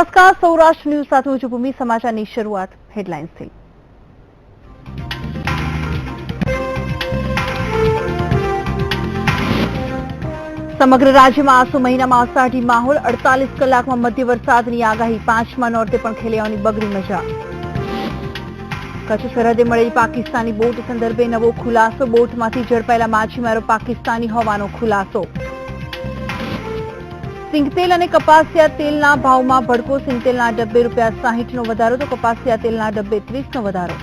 નમસ્કાર, સૌરાષ્ટ્ર ન્યૂઝ સાથે હું છું ભૂમિ. સમાચારની શરૂઆત હેડલાઇન્સથી. સમગ્ર રાજ્યમાં આસો મહિનામાં અષાઢી માહોલ. 48 કલાકમાં મધ્ય વરસાદની આગાહી. 5મા નોરતે પણ ખેલૈયાઓની બગડી મજા. કચ્છ સરહદે મળેલી પાકિસ્તાની બોટ સંદર્ભે નવો ખુલાસો. બોટમાંથી ઝડપાયેલા માછીમારો પાકિસ્તાની હોવાનો ખુલાસો. સિંગતેલ અને કપાસિયા તેલના ભાવમાં ભડકો. સિંગતેલના ડબ્બે ₹60નો વધારો તો કપાસિયા તેલના ડબ્બે 30નો વધારો.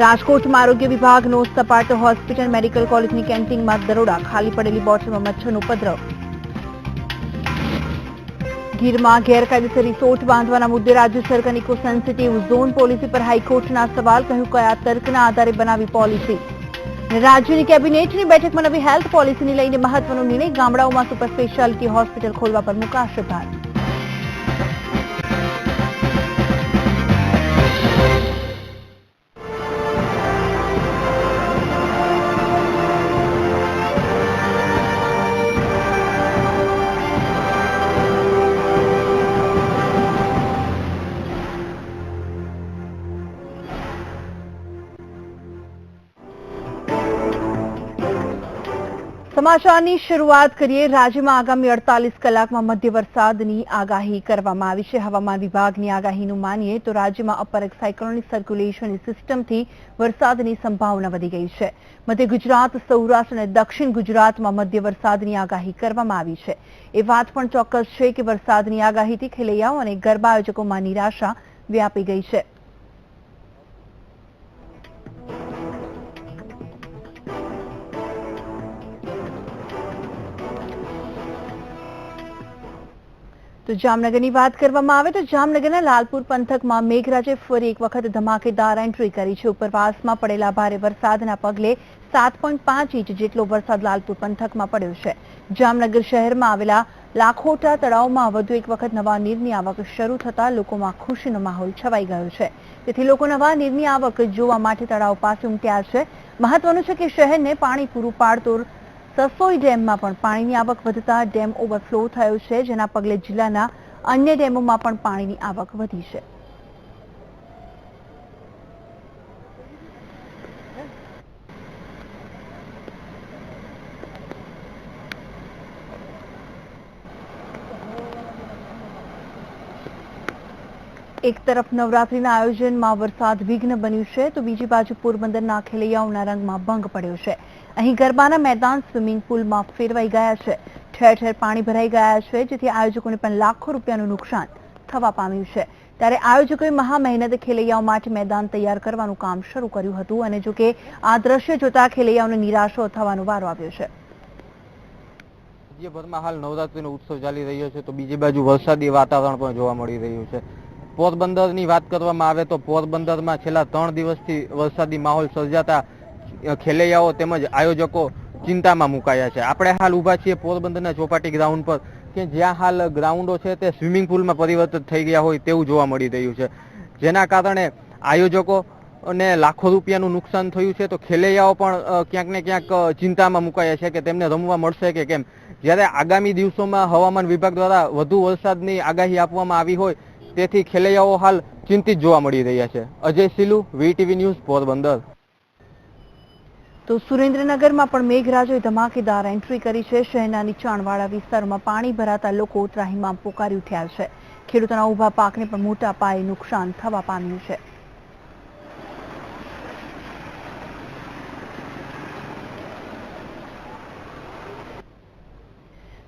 રાજકોટમાં આરોગ્ય વિભાગનો સપાટો. હોસ્પિટલ મેડિકલ કોલેજની કેન્ટીનમાં દરોડા. ખાલી પડેલી બોટલમાં મચ્છરનો ઉપદ્રવ. ગીરમાં ગેરકાયદેસર રિસોર્ટ બાંધવાના મુદ્દે રાજ્ય સરકારની ઇકો સેન્સિટિવ ઝોન પોલિસી પર હાઈકોર્ટના સવાલ. કહ્યું કયા તર્કના આધારે બનાવી પોલિસી. રાજ્યની કેબિનેટની બેઠકમાં નવી હેલ્થ પોલિસીને લઈને મહત્વનો નિર્ણય. ગામડાઓમાં સુપર સ્પેશિયાલિટી હોસ્પિટલ ખોલવા પર મુકાશે ભાર. સમાચારની શરૂઆત કરીએ. રાજ્યમાં આગામી 48 કલાકમાં મધ્ય વરસાદની આગાહી કરવામાં આવી છે. હવામાન વિભાગની આગાહીનું માનીએ તો રાજ્યમાં અપર સાયક્લોનિક સર્ક્યુલેશન સિસ્ટમથી વરસાદની સંભાવના વધી ગઈ છે. મધ્ય ગુજરાત, સૌરાષ્ટ્ર અને દક્ષિણ ગુજરાતમાં મધ્ય વરસાદની આગાહી કરવામાં આવી છે. એ વાત પણ ચોક્કસ છે કે વરસાદની આગાહીથી ખેલૈયાઓ અને ગરબા આયોજકોમાં નિરાશા વ્યાપી ગઈ છે. તો જામનગરની વાત કરવામાં આવે તો જામનગરના લાલપુર પંથકમાં મેઘરાજે ફરી એક વખત ધમાકેદાર એન્ટ્રી કરી છે. ઉપરવાસમાં પડેલા ભારે વરસાદના પગલે 7.5 ઇંચ જેટલો વરસાદ લાલપુર પંથકમાં પડ્યો છે. જામનગર શહેરમાં આવેલા લાખોટા તળાવમાં વધુ એક વખત નવા નીરની આવક શરૂ થતા લોકોમાં ખુશીનો માહોલ છવાઈ ગયો છે. તેથી લોકો નવા નીરની આવક જોવા માટે તળાવ પાસે ઉમટ્યા છે. મહત્વનું છે કે શહેરને પાણી પૂરું પાડતો સસોઈ ડેમમાં પણ પાણીની આવક વધતા ડેમ ઓવરફ્લો થયો છે, જેના પગલે જિલ્લાના અન્ય ડેમોમાં પણ પાણીની આવક વધી છે. એક તરફ નવરાત્રીના આયોજનમાં વરસાદ વિઘ્ન બન્યું છે તો બીજી બાજુ પોરબંદરના ખેલૈયાઓના રંગમાં ભંગ પડ્યો છે. અહીં ગરબાના મેદાન સ્વિમિંગ પુલમાં ફેરવાઈ ગયા છે. ઠેર ઠેર પાણી ભરાઈ ગયા છે, જેથી આયોજકોને પણ લાખો રૂપિયાનું નુકસાન થવા પામ્યું છે. ત્યારે આયોજકોએ મહા મહેનત ખેલૈયાઓ માટે મેદાન તૈયાર કરવાનું કામ શરૂ કર્યું હતું અને જોકે આ દ્રશ્ય જોતા ખેલૈયાઓને નિરાશો થવાનો વારો આવ્યો છે. રાજ્યભરમાં હાલ નવરાત્રીનો ઉત્સવ ચાલી રહ્યો છે તો બીજી બાજુ વરસાદી વાતાવરણ પણ જોવા મળી રહ્યું છે. પોરબંદરની વાત કરવામાં આવે તો પોરબંદરમાં છેલ્લા 3 દિવસથી વરસાદી માહોલ સર્જાતા ખેલૈયાઓ તેમજ આયોજકો ચિંતામાં મુકાયા છે. આપણે હાલ ઊભા છીએ પોરબંદરના ચોપાટી ગ્રાઉન્ડ પર કે જ્યાં હાલ ગ્રાઉન્ડો છે તે સ્વિમિંગ પુલમાં પરિવર્તિત થઈ ગયા હોય તેવું જોવા મળી રહ્યું છે. જેના કારણે આયોજકોને લાખો રૂપિયાનું નુકસાન થયું છે તો ખેલૈયાઓ પણ ક્યાંક ને ક્યાંક ચિંતામાં મુકાયા છે કે તેમને રમવા મળશે કે કેમ. જ્યારે આગામી દિવસોમાં હવામાન વિભાગ દ્વારા વધુ વરસાદની આગાહી આપવામાં આવી હોય તેથી ખેલૈયાઓ હાલ ચિંતિત જોવા મળી રહ્યા છે. Ajay સિલુ, VTV news, Porbandar. તો સુરેન્દ્રનગરમાં પણ મેઘરાજોએ ધમાકેદાર એન્ટ્રી કરી છે. શહેરના નીચાણવાળા વિસ્તારોમાં પાણી ભરાતા લોકો ત્રાહિમામ પોકારી ઉઠ્યા છે. ખેડૂતોના ઊભા પાકને પણ મોટા પાયે નુકસાન થવા પામ્યું છે.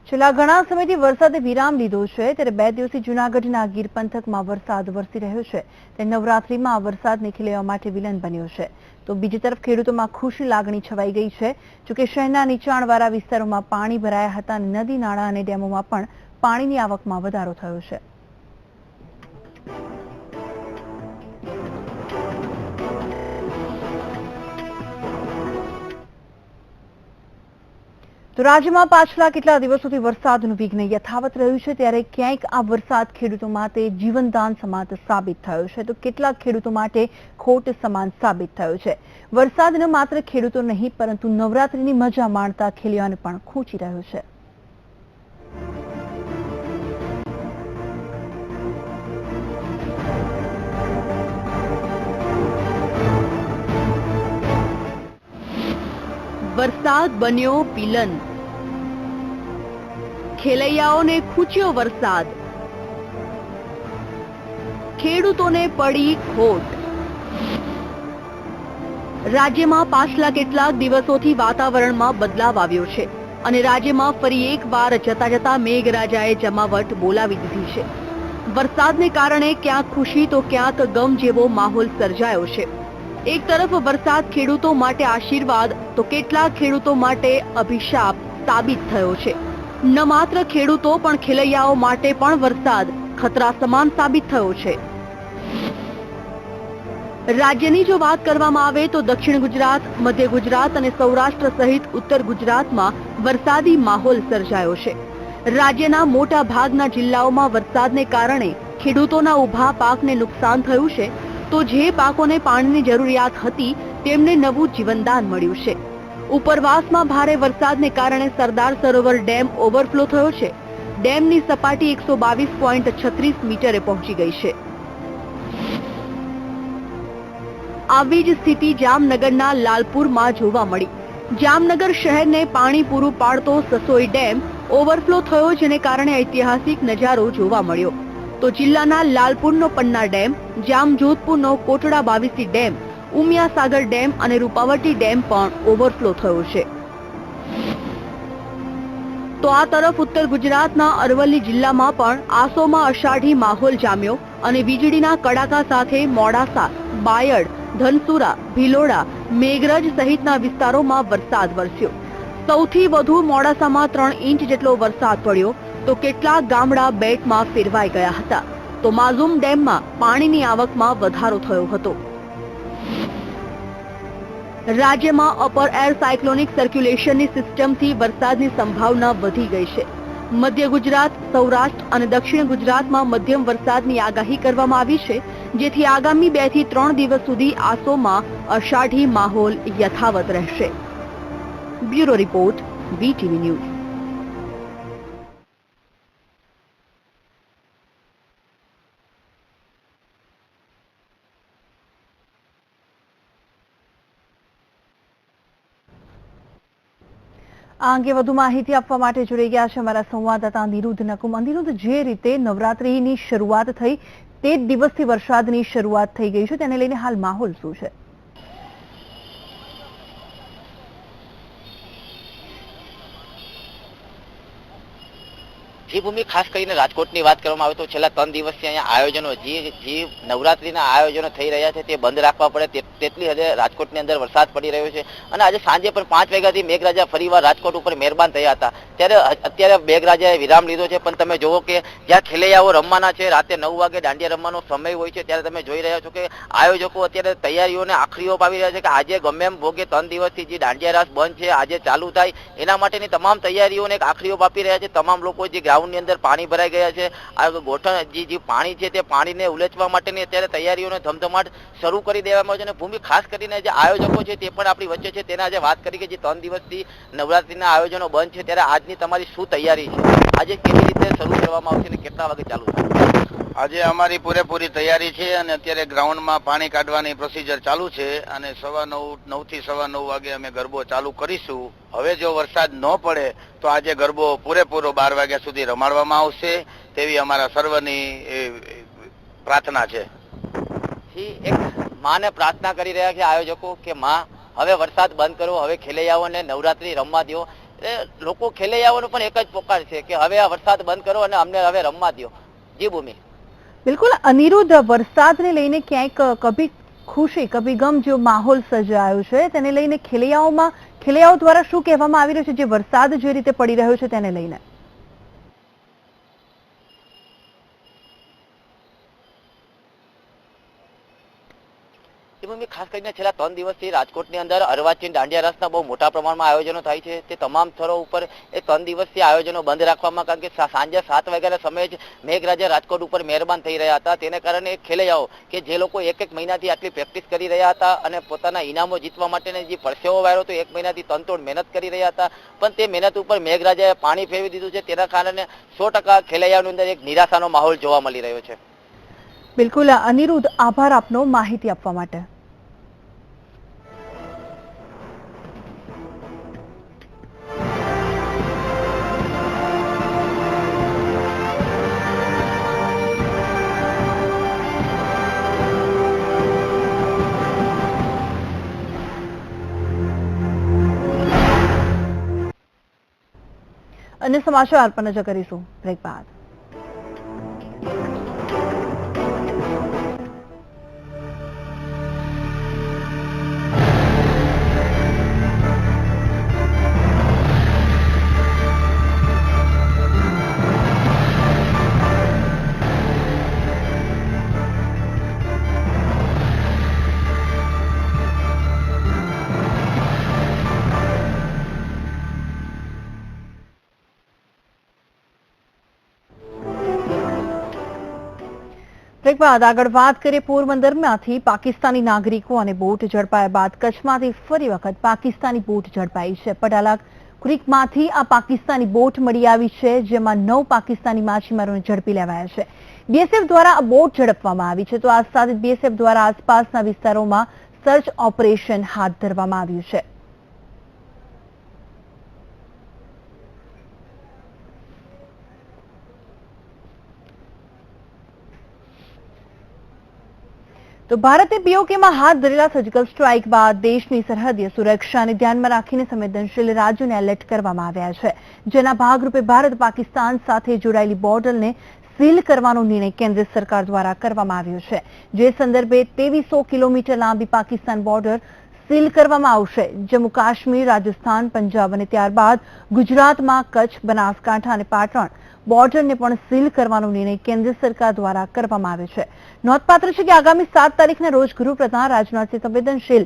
છેલ્લા ઘણા સમયથી વરસાદે વિરામ લીધો છે, ત્યારે 2 દિવસથી જૂનાગઢના ગીર પંથકમાં વરસાદ વરસી રહ્યો છે. તે નવરાત્રીમાં આ વરસાદને ખેલૈયાઓ માટે વિલન બન્યો છે. તો બીજી તરફ ખેડૂતોમાં ખુશી લાગણી છવાઈ ગઈ છે. જોકે શહેરના નીચાણવાળા વિસ્તારોમાં પાણી ભરાયા હતા અને નદી નાળા અને ડેમોમાં પણ પાણીની આવકમાં વધારો થયો છે. તો રાજ્યમાં પાછલા કેટલા દિવસોથી વરસાદનું વિઘ્ન યથાવત રહ્યું છે, ત્યારે ક્યાંક આ વરસાદ ખેડૂતો માટે જીવનદાન સમાન સાબિત થયો છે તો કેટલાક ખેડૂતો માટે ખોટ સમાન સાબિત થયો છે. વરસાદ ન માત્ર ખેડૂતો નહીં પરંતુ નવરાત્રીની મજા માણતા ખેલૈયાઓને પણ ખૂંચી રહ્યો છે. વરસાદ બન્યો વિલન, ખેલૈયાઓને ખૂચ્યો વરસાદ, ખેડૂતોને પડી ખોટ. રાજ્યમાં પાછલા કેટલાક દિવસોથી વાતાવરણમાં બદલાવ આવ્યો છે અને રાજ્યમાં ફરી એકવાર જતા જતા મેઘરાજાએ જમાવટ બોલાવી દીધી છે. વરસાદને કારણે ક્યાંક ખુશી તો ક્યાંક ગમ જેવો માહોલ સર્જાયો છે. એક તરફ વરસાદ ખેડૂતો માટે આશીર્વાદ તો કેટલાક ખેડૂતો માટે અભિશાપ સાબિત થયો છે. ન માત્ર ખેડૂતો પણ ખેલૈયાઓ માટે પણ વરસાદ ખતરા સમાન સાબિત થયો છે. રાજ્યની જો વાત કરવામાં આવે તો દક્ષિણ ગુજરાત, મધ્ય ગુજરાત અને સૌરાષ્ટ્ર સહિત ઉત્તર ગુજરાતમાં વરસાદી માહોલ સર્જાયો છે. રાજ્યના મોટા ભાગના જિલ્લાઓમાં વરસાદને કારણે ખેડૂતોના ઊભા પાકને નુકસાન થયું છે, તો જે પાકોને પાણીની જરૂરિયાત હતી તેમને નવું જીવનદાન મળ્યું છે. ઉપરવાસમાં ભારે વરસાદને કારણે સરદાર સરોવર ડેમ ઓવરફ્લો થયો છે. ડેમની સપાટી 122.36 મીટરે પહોંચી ગઈ છે. આવી જ સ્થિતિ જામનગરના લાલપુરમાં જોવા મળી. જામનગર શહેરને પાણી પૂરું પાડતો સસોઈ ડેમ ઓવરફ્લો થયો, જેને કારણે ઐતિહાસિક નજારો જોવા મળ્યો. તો જિલ્લાના લાલપુરનો પન્ના ડેમ, જામજોધપુરનો કોટડા બાવીસી ડેમ, ઉમિયાસાગર ડેમ અને રૂપાવટી ડેમ પણ ઓવરફ્લો થયો છે. તો આ તરફ ઉત્તર ગુજરાતના અરવલ્લી જિલ્લામાં પણ આસોમાં અષાઢી માહોલ જામ્યો અને વીજળીના કડાકા સાથે મોડાસા, બાયડ, ધનસુરા, ભિલોડા, મેઘરજ સહિતના વિસ્તારોમાં વરસાદ વરસ્યો. સૌથી વધુ મોડાસામાં 3 ઇંચ જેટલો વરસાદ પડ્યો, તો કેટલાક ગામડા બેટમાં ફેરવાઈ ગયા હતા. તો માઝુમ ડેમમાં પાણીની આવકમાં વધારો થયો હતો. રાજ્યમાં અપર એર સાયક્લોનિક સર્ક્યુલેશનની સિસ્ટમથી વરસાદની સંભાવના વધી ગઈ છે. મધ્ય ગુજરાત, સૌરાષ્ટ્ર અને દક્ષિણ ગુજરાતમાં મધ્યમ વરસાદની આગાહી કરવામાં આવી છે, જેથી આગામી 2 થી 3 દિવસ સુધી આસોમાં અષાઢી માહોલ યથાવત રહેશે. Bureau report, VTV news. આ અંગે વધુ માહિતી આપવા માટે જોડાઈ ગયા છે અમારા સંવાદદાતા અનિરુદ્ધ નકુમ. અનિરુદ્ધ, જે રીતે નવરાત્રીની શરૂઆત થઈ તે જ દિવસથી વરસાદની શરૂઆત થઈ ગઈ છે, તેને લઈને હાલ માહોલ શું છે? જે ભૂમિ ખાસ કરીને રાજકોટની વાત કરવામાં આવે તો છેલ્લા 3 દિવસથી અહીંયા આયોજનો જે નવરાત્રીના આયોજનો થઈ રહ્યા છે તે બંધ રાખવા પડે તેટલી હદે રાજકોટની અંદર વરસાદ પડી રહ્યો છે. અને આજે સાંજે પણ 5 વાગ્યાથી મેઘરાજા ફરીવાર રાજકોટ ઉપર મહેરબાન થયા હતા. ત્યારે અત્યારે મેઘરાજાએ વિરામ લીધો છે, પણ તમે જુઓ કે જ્યાં ખેલૈયાઓ રમવાના છે, રાતે 9 વાગે દાંડિયા રમવાનો સમય હોય છે, ત્યારે તમે જોઈ રહ્યા છો કે આયોજકો અત્યારે તૈયારીઓને આખરી ઓપ આવી રહ્યા છે કે આજે ગમે એમ ભોગે 3 દિવસથી જે દાંડિયા રાસ બંધ છે આજે ચાલુ થાય એના માટેની તમામ તૈયારીઓને એક આખરી ઓપ આપી રહ્યા છે. તમામ લોકો જે ગ્રાઉન્ડની અંદર પાણી ભરાઈ ગયા છે, આ ગોઠણ જે પાણી છે તે પાણીને ઉલેચવા માટેની અત્યારે તૈયારીઓને ધમધમાટ શરૂ કરી દેવામાં આવે છે. અને ભૂમિ ખાસ કરીને જે આયોજકો છે તે પણ આપણી વચ્ચે છે, તેને આજે વાત કરી કે જે 3 દિવસથી નવરાત્રીના આયોજનો બંધ છે, ત્યારે આજની તમારી શું તૈયારી છે? આજે કેવી રીતે શરૂ કરવામાં આવશે અને કેટલા વાગે ચાલુ થશે? આજે અમારી પૂરેપૂરી તૈયારી છે અને અત્યારે ગ્રાઉન્ડમાં પાણી કાઢવાની પ્રોસિજર ચાલુ છે અને 9:30 થી 9:15 વાગે અમે ગરબો ચાલુ કરીશું. હવે જો વરસાદ ન પડે તો આજે ગરબો પૂરેપૂરો 12 વાગ્યા સુધી રમાડવામાં આવશે તેવી અમારા સર્વની પ્રાર્થના છે. એક માને પ્રાર્થના કરી રહ્યા છે આયોજકો કે માં હવે વરસાદ બંધ કરો, હવે ખેલૈયાઓને નવરાત્રી રમવા દો. લોકો ખેલૈયાઓનો પણ એક જ પોકાર છે કે હવે આ વરસાદ બંધ કરો અને અમને હવે રમવા દો. જી ભૂમિ. બિલકુલ અનિરુદ્ધ, વરસાદને લઈને ક્યાંક કભી ખુશી કભી ગમ જો માહોલ સર્જાયો છે, તેને લઈને ખેલૈયાઓ દ્વારા શું કહેવામાં આવી રહ્યું છે, જે વરસાદ જે રીતે પડી રહ્યો છે તેને લઈને? ખાસ કરીને છેલ્લા 3 દિવસથી રાજકોટની અંદર અર્વાચીન દાંડિયા રાસના બહુ મોટા પ્રમાણમાં આયોજનો થાય છે. તે તમામ સ્થળો ઉપર એ 3 દિવસથી આયોજનો બંધ રાખવામાં, કારણ કે સાંજે 7 વાગ્યાના સમયે જ મેઘરાજા રાજકોટ ઉપર મહેરબાન થઈ રહ્યા હતા. તેને કારણે ખેલૈયાઓ કે જે લોકો 1 મહિનાથી આટલી પ્રેક્ટિસ કરી રહ્યા હતા અને પોતાના ઇનામો જીતવા માટેની જે પરસેવો વાળો તો 1 મહિનાથી તનતોડ મહેનત કરી રહ્યા હતા, પણ તે મહેનત ઉપર મેઘરાજાએ પાણી ફેરવી દીધું છે. તેના કારણે 100% ખેલૈયાઓની અંદર એક નિરાશાનો માહોલ જોવા મળી રહ્યો છે. બિલકુલ અનિરુદ્ધ, આભાર આપનો માહિતી આપવા માટે. અન્ય સમાચાર પર નજર કરીશું બ્રેક બાદ. બ્રેક બાદ આગળ વાત કરીએ પોરબંદરમાંથી પાકિસ્તાની નાગરિકો અને બોટ ઝડપાયા બાદ કચ્છમાંથી ફરી વખત પાકિસ્તાની બોટ ઝડપાઈ છે. પડાલા ક્રીકમાંથી આ પાકિસ્તાની બોટ મળી આવી છે, જેમાં 9 પાકિસ્તાની માછીમારોને ઝડપી લેવાયા છે. બીએસએફ દ્વારા આ બોટ ઝડપવામાં આવી છે, તો આ સાથે બીએસએફ દ્વારા આસપાસના વિસ્તારોમાં સર્ચ ઓપરેશન હાથ ધરવામાં આવ્યું છે. તો ભારતે પીઓકેમાં હાથ ધરેલા સર્જિકલ સ્ટ્રાઇક બાદ દેશની સરહદીય સુરક્ષાને ધ્યાનમાં રાખીને સંવેદનશીલ રાજ્યોને એલર્ટ કરવામાં આવ્યા છે, જેના ભાગરૂપે ભારત પાકિસ્તાન સાથે જોડાયેલી બોર્ડરને સીલ કરવાનો નિર્ણય કેન્દ્ર સરકાર દ્વારા કરવામાં આવ્યો છે. જે સંદર્ભે 2300 કિલોમીટર લાંબી પાકિસ્તાન બોર્ડર સીલ કરવામાં આવશે. જમ્મુ કાશ્મીર, રાજસ્થાન, પંજાબ અને ત્યારબાદ ગુજરાતમાં કચ્છ, બનાસકાંઠા અને પાટણ બોર્ડરને પણ સીલ કરવાનો નિર્ણય કેન્દ્ર સરકાર દ્વારા કરવામાં આવ્યો છે. નોંધપાત્ર છે કે આગામી 7 તારીખના રોજ ગૃહપ્રધાન રાજનાથસિંહ સંવેદનશીલ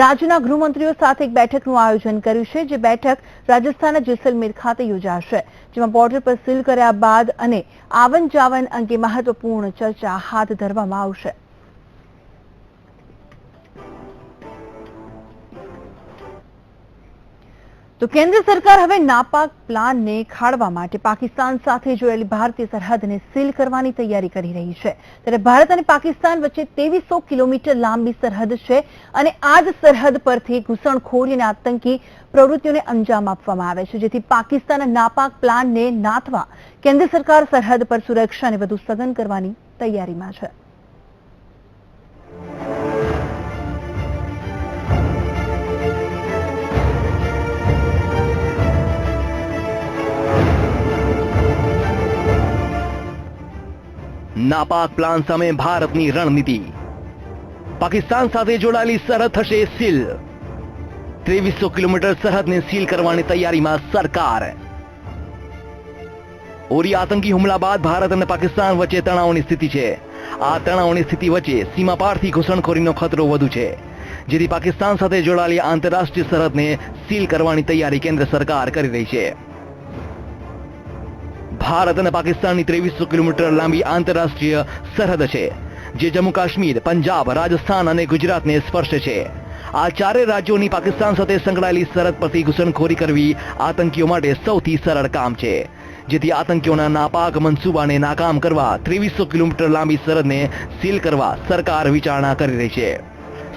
રાજ્યના ગૃહમંત્રીઓ સાથે એક બેઠકનું આયોજન કર્યું છે, જે બેઠક રાજસ્થાનના જેસલમેર ખાતે યોજાશે, જેમાં બોર્ડર પર સીલ કર્યા બાદ અને આવન જાવન અંગે મહત્વપૂર્ણ ચર્ચા હાથ ધરવામાં આવશે. તો કેન્દ્ર સરકાર હવે નાપાક પ્લાનને ખાળવા માટે પાકિસ્તાન સાથે જોડાયેલી ભારતીય સરહદને સીલ કરવાની તૈયારી કરી રહી છે. ત્યારે ભારત અને પાકિસ્તાન વચ્ચે 2300 કિલોમીટર લાંબી સરહદ છે અને આ જ સરહદ પરથી ઘૂસણખોરી અને આતંકી પ્રવૃત્તિઓને અંજામ આપવામાં આવે છે, જેથી પાકિસ્તાનના નાપાક પ્લાનને નાથવા કેન્દ્ર સરકાર સરહદ પર સુરક્ષાને વધુ સઘન કરવાની તૈયારીમાં છે. નાપાક પ્લાન સામે ભારતની રણનીતિ. પાકિસ્તાન સાથે જોડાયેલી સરહદ થશે સીલ. 2300 કિલોમીટર સરહદને સીલ કરવાની તૈયારીમાં સરકાર. ઉરી આતંકી હુમલા બાદ ભારત અને પાકિસ્તાન વચ્ચે તણાવની સ્થિતિ છે. આ તણાવની સ્થિતિ વચ્ચે સીમાપારથી ઘૂસણખોરીનો ખતરો વધુ છે, જેથી પાકિસ્તાન સાથે જોડાયેલી આંતરરાષ્ટ્રીય સરહદને સીલ કરવાની તૈયારી કેન્દ્ર સરકાર કરી રહી છે. ભારત અને પાકિસ્તાનની 2300 કિલોમીટર લાંબી આંતરરાષ્ટ્રીય સરહદ છે, જે જમ્મુ કાશ્મીર, પંજાબ, રાજસ્થાન અને ગુજરાતને સ્પર્શે છે. આ ચારેય રાજ્યોની પાકિસ્તાન સાથે સંકળાયેલી સરહદ પરથી ઘૂસણખોરી કરવી આતંકીઓ માટે સૌથી સરળ કામ છે, જેથી આતંકીઓના નાપાક મનસૂબાને નાકામ કરવા 2300 કિલોમીટર લાંબી સરહદને સીલ કરવા સરકાર વિચારણા કરી રહી છે.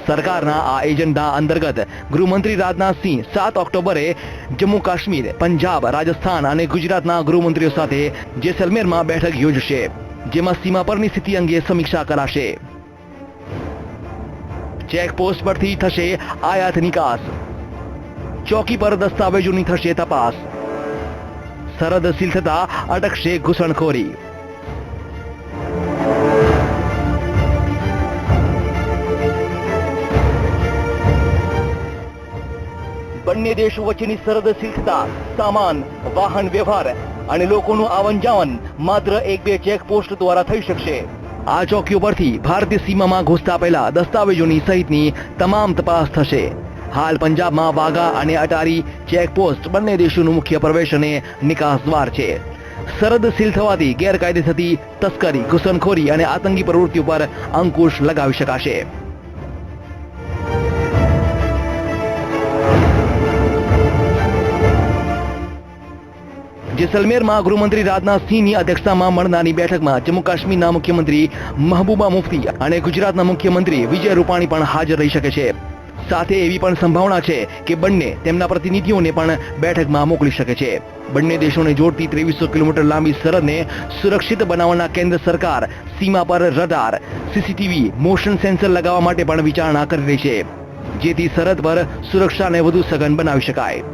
સરકારના આ એજન્ડા અંતર્ગત ગૃહમંત્રી રાજનાથસિંહ 7 ઓક્ટોબરે જમ્મુ કાશ્મીર, પંજાબ, રાજસ્થાન અને ગુજરાતના ગૃહમંત્રીઓ સાથે જેસલમેરમાં બેઠક યોજશે, જેમાં સીમા પરની સ્થિતિ અંગે સમીક્ષા કરાશે. ચેકપોસ્ટ પરથી થશે આયાત નિકાસ. ચોકી પર દસ્તાવેજોની થશે તપાસ. સરહદ સીલ થતા અટકશે ઘૂસણખોરી. બંને દેશો વચ્ચેની સરહદ સીલ થતા સામાન, વાહન વ્યવહાર અને લોકોનું આવન જાવન માત્ર 1-2 ચેકપોસ્ટ દ્વારા થઈ શકશે. આ ચોકીઓ પરથી ભારતીય સીમામાં ઘૂસતા પહેલા દસ્તાવેજોની સહિતની તમામ તપાસ થશે. હાલ પંજાબમાં વાઘા અને અટારી ચેકપોસ્ટ બંને દેશોનું મુખ્ય પ્રવેશ અને નિકાસ દ્વાર છે. સરહદ સીલ થવાથી ગેરકાયદે થતી તસ્કરી, ઘૂસણખોરી અને આતંકી પ્રવૃત્તિઓ પર અંકુશ લગાવી શકાશે. જેસલમેરમાં ગૃહમંત્રી રાજનાથસિંહની અધ્યક્ષતામાં મળનારી બેઠકમાં જમ્મુ કાશ્મીરના મુખ્યમંત્રી મહબૂબા મુફ્તી અને ગુજરાતના મુખ્યમંત્રી વિજય રૂપાણી પણ હાજર રહી શકે છે. સાથે એવી પણ સંભાવના છે કે બંને તેમના પ્રતિનિધિઓને પણ બેઠકમાં મોકલી શકે છે. બંને દેશોને જોડતી 2300 કિલોમીટર લાંબી સરહદને સુરક્ષિત બનાવવાના કેન્દ્ર સરકાર સીમા પર રડાર, સીસીટીવી, મોશન સેન્સર લગાવવા માટે પણ વિચારણા કરી રહી છે, જેથી સરહદ પર સુરક્ષાને વધુ સઘન બનાવી શકાય.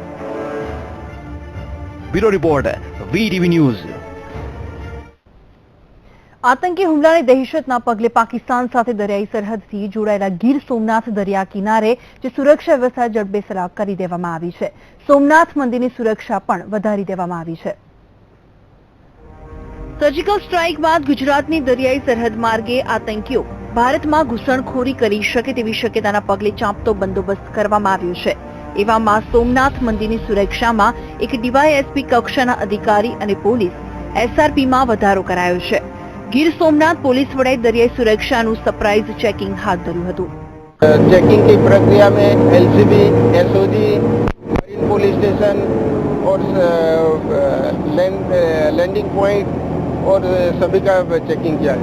Bureau report VTV news. આતંકી હુમલાની દહેશતના પગલે પાકિસ્તાન સાથે દરિયાઈ સરહદથી જોડાયેલા ગીર સોમનાથ દરિયા કિનારે જે સુરક્ષા વ્યવસ્થા જડબેસલાક કરી દેવામાં આવી છે. સોમનાથ મંદિરની સુરક્ષા પણ વધારી દેવામાં આવી છે. સર્જિકલ સ્ટ્રાઇક બાદ ગુજરાતની દરિયાઈ સરહદ માર્ગે આતંકીઓ ભારતમાં ઘૂસણખોરી કરી શકે તેવી શક્યતાના પગલે ચાંપતો બંદોબસ્ત કરવામાં આવ્યો છે. એવામાં સોમનાથ મંદિરની સુરક્ષામાં એક ડીવાયએસપી કક્ષાના અધિકારી અને પોલીસ SRPમાં વધારો કરાયો છે. ગીર સોમનાથ પોલીસ વડાએ દરિયાઈ સુરક્ષાનું સરપ્રાઇઝ ચેકિંગ હાથ ધર્યું હતું. चेकिंग की प्रक्रिया में LCB, SOG, marine police station और लैंडिंग पॉइंट और सभी का चेकिंग किया.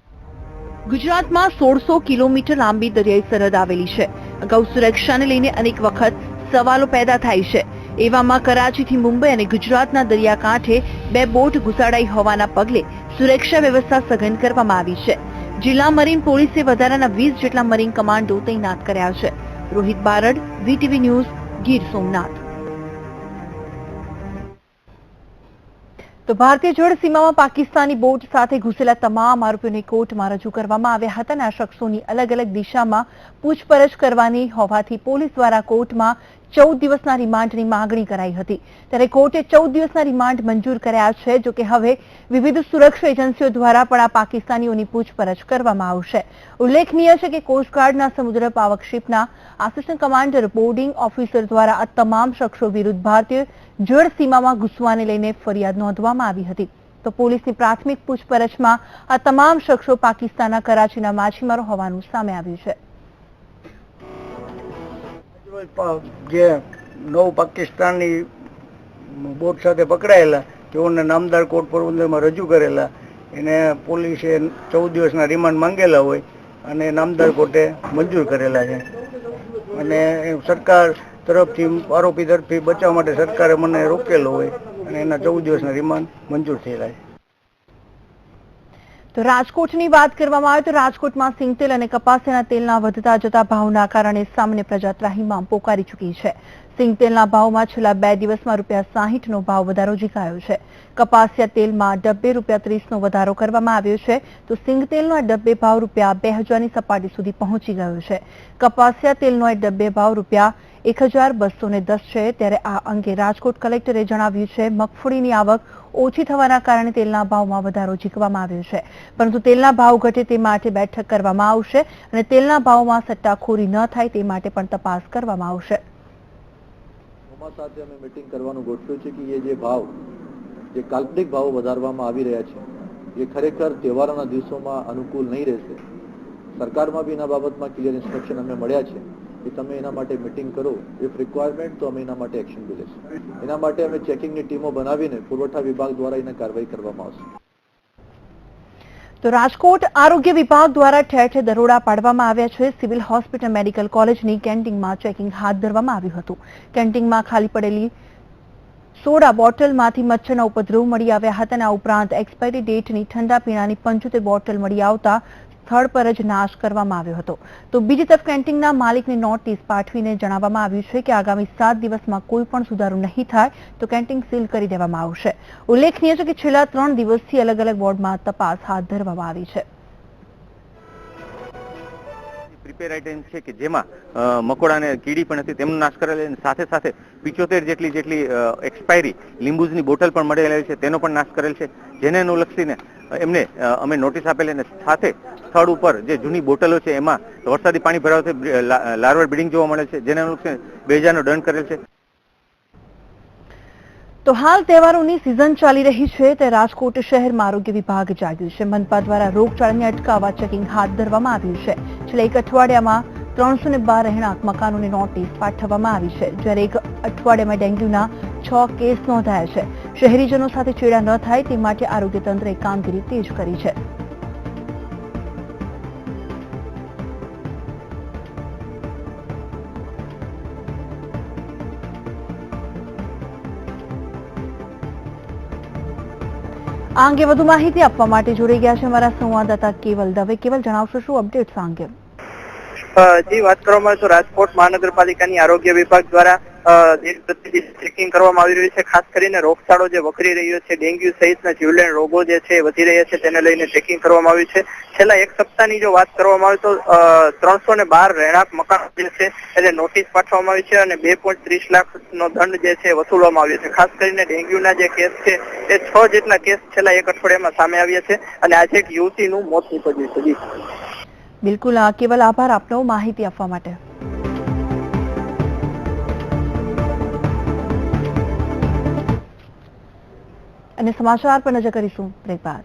ગુજરાતમાં 1600 કિલોમીટર લાંબી દરિયાઈ સરહદ આવેલી છે. અગાઉ સુરક્ષાને લઈને અનેક વખત સવાલો પેદા થાય છે. એવામાં કરાચીથી મુંબઈ અને ગુજરાતના દરિયાકાંઠે 2 બોટ ઘુસાડાઈ હોવાના પગલે સુરક્ષા વ્યવસ્થા સઘન કરવામાં આવી છે. જિલ્લા મરીન પોલીસે વધારાના 20 જેટલા મરીન કમાન્ડો તૈનાત કર્યા છે. Rohit Barad, VTV news, Gir Somnath. તો ભારતીય જળ સીમામાં પાકિસ્તાની બોટ સાથે ઘૂસેલા તમામ આરોપીઓને કોર્ટમાં રજૂ કરવામાં આવ્યા હતા અને આ શખ્સોની અલગ અલગ દિશામાં પૂછપરછ કરવાની હોવાથી પોલીસ દ્વારા કોર્ટમાં 14 દિવસના રિમાન્ડની માંગણી કરાઈ હતી. ત્યારે કોર્ટે 14 દિવસના રિમાન્ડ મંજૂર કર્યા છે. જો કે હવે વિવિધ સુરક્ષા એજન્સીઓ દ્વારા પણ આ પાકિસ્તાનીઓની પૂછપરછ કરવામાં આવશે. ઉલ્લેખનીય છે કે કોસ્ટગાર્ડના સમુદ્ર પાવક શિપના આસિસ્ટન્ટ કમાન્ડર બોર્ડિંગ ઓફિસર દ્વારા આ તમામ શખ્સો વિરુદ્ધ ભારતીય જળ સીમામાં ઘૂસવાને લઈને ફરિયાદ નોંધવામાં આવી હતી. તો પોલીસની પ્રાથમિક પૂછપરછમાં આ તમામ શખ્સો પાકિસ્તાનના કરાચીના માછીમારો હોવાનું સામે આવ્યું છે. જે 9 પાકિસ્તાની બોટ સાથે પકડાયેલા તેઓને નામદાર કોર્ટ પોરબંદરમાં રજૂ કરેલા. એને પોલીસે 14 દિવસના રિમાન્ડ માંગેલા હોય અને નામદાર કોર્ટે મંજૂર કરેલા છે. અને સરકાર તરફથી આરોપી તરફથી બચાવવા માટે સરકારે મને રોકેલો હોય અને એના 14 દિવસના રિમાન્ડ મંજૂર થયેલા છે. તો રાજકોટની વાત કરવામાં આવે તો રાજકોટમાં સિંગતેલ અને કપાસિયાના તેલના વધતા જતા ભાવના કારણે સામાન્ય પ્રજા ત્રાહિમામ પોકારી ચૂકી છે. સિંગતેલના ભાવમાં છેલ્લા 2 દિવસમાં ₹60નો ભાવ વધારો ઝીકાયો છે. કપાસિયા તેલમાં ડબ્બે ₹30નો વધારો કરવામાં આવ્યો છે. તો સિંગતેલનો આ ડબ્બે ભાવ ₹2000ની સપાટી સુધી પહોંચી ગયો છે. કપાસિયા તેલનો આ ડબ્બે ભાવ ₹1210 છે. ત્યારે આ અંગે રાજકોટ કલેક્ટરે જણાવ્યું છે મગફળીની આવક ઓછી થવાના કારણે તેલના ભાવમાં વધારો ઝીકવામાં આવ્યો છે. પરંતુ તેલના ભાવ ઘટે તે માટે બેઠક કરવામાં આવશે અને તેલના ભાવમાં સટ્ટાખોરી ન થાય તે માટે પણ તપાસ કરવામાં આવશે. સાથે અમે મીટિંગ કરવાનું ગોઠવ્યું છે કે જે ભાવ જે કાલ્પનિક ભાવો વધારવામાં આવી રહ્યા છે એ ખરેખર તહેવારોના દિવસોમાં અનુકૂળ નહીં રહેશે. સરકારમાં બી એના બાબતમાં ક્લિયર ઇન્સ્ટ્રક્શન અમને મળ્યા છે કે તમે એના માટે મીટિંગ કરો. ઇફ રિક્વાયરમેન્ટ તો અમે એના માટે એક્શન બી લેશું. એના માટે અમે ચેકિંગની ટીમો બનાવીને પુરવઠા વિભાગ દ્વારા એને કાર્યવાહી કરવામાં આવશે. તો રાજકોટ આરોગ્ય વિભાગ દ્વારા ઠેર ઠેર દરોડા પાડવામાં આવ્યા છે. સિવિલ હોસ્પિટલ મેડિકલ કોલેજની કેન્ટીનમાં ચેકિંગ હાથ ધરવામાં આવ્યું હતું. કેન્ટીનમાં ખાલી પડેલી સોડા બોટલમાંથી મચ્છરના ઉપદ્રવ મળી આવ્યા હતા અને આ ઉપરાંત એક્સપાયરી ડેટની ઠંડા પીણાની 75 બોટલ મળી આવતા સ્થળ પર જ નાશ કરવામાં આવ્યો હતો. તો બીજી તરફ કેન્ટીનના માલિકને નોટિસ પાઠવીને જણાવવામાં આવ્યું છે કે આગામી 7 દિવસમાં કોઈ પણ સુધારો નહીં થાય તો કેન્ટીન સીલ કરી દેવામાં આવશે. ઉલ્લેખનીય છે કે છેલ્લા 3 દિવસથી અલગ અલગ વોર્ડમાં તપાસ હાથ ધરવામાં આવી છે. પ્રિપેર આઇટમ છે કે જેમાં મકોડાને કીડી પણ હતી તેમનો નાશ કરેલ અને સાથે સાથે 75 જેટલી એક્સપાયરી લીંબુની બોટલ પણ મળેલી છે તેનો પણ નાશ કરેલ છે. જેને અનુલક્ષીને એમને અમે નોટિસ આપેલી અને સાથે સ્થળ ઉપર જે જૂની બોટલો છે એમાં વરસાદી પાણી ભરાવાથી લાર્વલ બ્રીડિંગ જોવા મળે છે. જેને અનુલક્ષીને 2000નો દંડ કરેલ છે. તો હાલ તહેવારોની સિઝન ચાલી રહી છે તે રાજકોટ શહેરમાં આરોગ્ય વિભાગ જાગ્યું છે. મનપા દ્વારા રોગચાળાને અટકાવવા ચેકિંગ હાથ ધરવામાં આવ્યું છે. છેલ્લા 1 અઠવાડિયામાં 312 રહેણાંક મકાનોને નોટિસ પાઠવવામાં આવી છે. જ્યારે 1 અઠવાડિયામાં ડેન્ગ્યુના 6 કેસ નોંધાયા છે. શહેરીજનો સાથે ચેડા ન થાય તે માટે આરોગ્ય તંત્રે કામગીરી તેજ કરી છે. આ અંગે વધુ માહિતી આપવા માટે જોડાઈ ગયા છે અમારા સંવાદદાતા કેવલ દવે. કેવલ, જણાવશો શું અપડેટ્સ આ અંગે? જી, વાત કરવામાં આવે તો રાજકોટ મહાનગરપાલિકાની આરોગ્ય વિભાગ દ્વારા દિન પ્રતિદિન ચેકિંગ કરવામાં આવી રહ્યું છે. ખાસ કરીને રોગચાળો જે વકરી રહ્યો છે, ડેન્ગ્યુ સહિતના જીવલેણ રોગો જે છે વધી રહ્યા છે, તેને લઈને ચેકિંગ કરવામાં આવ્યું છે. છેલ્લા એક સપ્તાહની જો વાત કરવામાં આવે તો 312 રહેણાંક મકાન જે છે એને નોટિસ પાઠવવામાં આવી છે અને 2.30 લાખનો દંડ જે છે વસૂલવામાં આવ્યો છે. ખાસ કરીને ડેન્ગ્યુના જે કેસ છે એ 6 જેટલા કેસ છેલ્લા એક અઠવાડિયામાં સામે આવ્યા છે અને આજે એક યુવતીનું મોત નીપજ્યું છે. બિલકુલ, કેવલ આભાર આપનો માહિતી આપવા માટે. અને સમાચાર પર નજર કરીશું બ્રેક બાદ.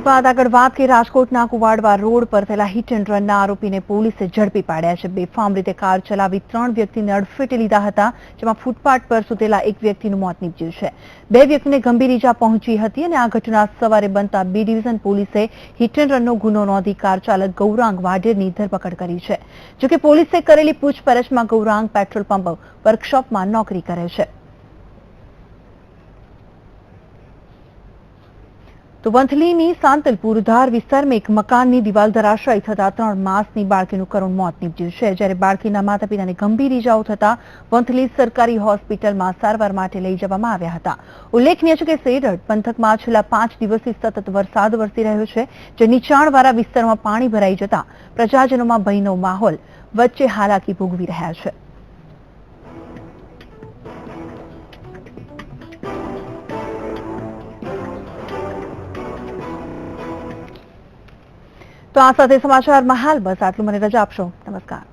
બાદ આગળ વાત કરી રાજકોટના કુવાડવા રોડ પર થયેલા હિટ એન્ડ રનના આરોપીને પોલીસે ઝડપી પાડ્યા છે. બેફામ રીતે કાર ચલાવી 3 વ્યક્તિને અડફેટે લીધા હતા, જેમાં ફૂટપાથ પર સૂતેલા એક વ્યક્તિનું મોત નીપજ્યું છે. 2 વ્યક્તિને ગંભીર ઈજા પહોંચી હતી અને આ ઘટના સવારે બનતા B ડિવિઝન પોલીસે હિટ એન્ડ રનનો ગુનો નોંધી કાર ચાલક ગૌરાંગ વાઢેરની ધરપકડ કરી છે. જોકે પોલીસે કરેલી પૂછપરછમાં ગૌરાંગ પેટ્રોલ પંપ વર્કશોપમાં નોકરી કરે છે. તો વંથલીની સાંતલપુર ધાર વિસ્તારમાં એક મકાનની દિવાલ ધરાશાયી થતા 3 માસની બાળકીનું કરુણ મોત નીપજ્યું છે. જ્યારે બાળકીના માતા પિતાને ગંભીર ઈજાઓ થતા વંથલી સરકારી હોસ્પિટલમાં સારવાર માટે લઈ જવામાં આવ્યા હતા. ઉલ્લેખનીય છે કે સેરડ પંથકમાં છેલ્લા 5 દિવસથી સતત વરસાદ વરસી રહ્યો છે, જે નીચાણવાળા વિસ્તારમાં પાણી ભરાઈ જતા પ્રજાજનોમાં ભયનો માહોલ વચ્ચે હાલાકી ભોગવી રહ્યા છે. તો આ સાથે સમાચારમાં હાલ બસ આટલું. મને રજા આપશો. નમસ્કાર.